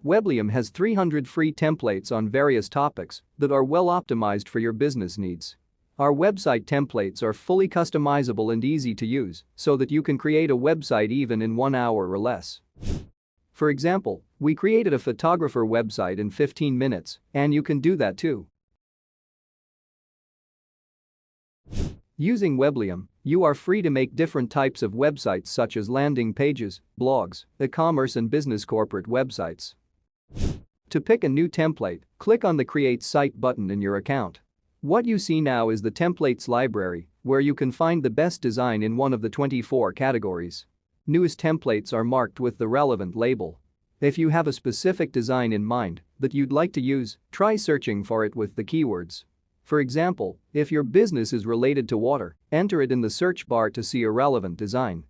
Weblium has 300 free templates on various topics that are well optimized for your business needs. Our website templates are fully customizable and easy to use so that you can create a website even in 1 hour or less. For example, we created a photographer website in 15 minutes, and you can do that too. Using Weblium, you are free to make different types of websites such as landing pages, blogs, e-commerce and business corporate websites. To pick a new template, click on the Create Site button in your account. What you see now is the templates library, where you can find the best design in one of the 24 categories. Newest templates are marked with the relevant label. If you have a specific design in mind that you'd like to use, try searching for it with the keywords. For example, if your business is related to water, enter it in the search bar to see a relevant design.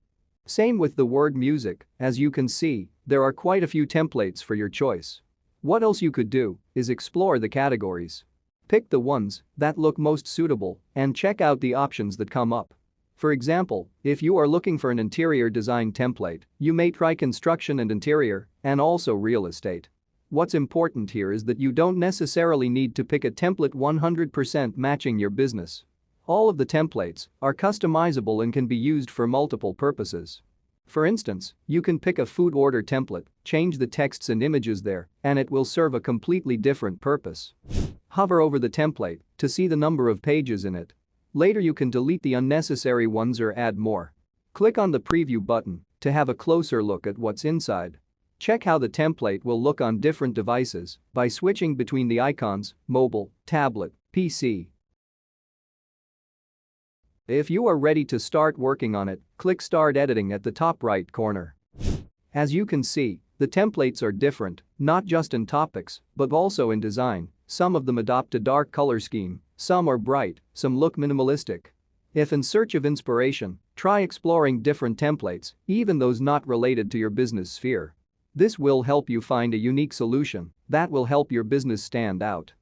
Same with the word music, as you can see, there are quite a few templates for your choice. What else you could do is explore the categories. Pick the ones that look most suitable and check out the options that come up. For example, if you are looking for an interior design template, you may try construction and interior and also real estate. What's important here is that you don't necessarily need to pick a template 100% matching your business. All of the templates are customizable and can be used for multiple purposes. For instance, you can pick a food order template, change the texts and images there, and it will serve a completely different purpose. Hover over the template to see the number of pages in it. Later you can delete the unnecessary ones or add more. Click on the preview button to have a closer look at what's inside. Check how the template will look on different devices by switching between the icons, mobile, tablet, PC. If you are ready to start working on it, click Start Editing at the top right corner. As you can see, the templates are different, not just in topics, but also in design. Some of them adopt a dark color scheme, some are bright, some look minimalistic. If in search of inspiration, try exploring different templates, even those not related to your business sphere. This will help you find a unique solution that will help your business stand out.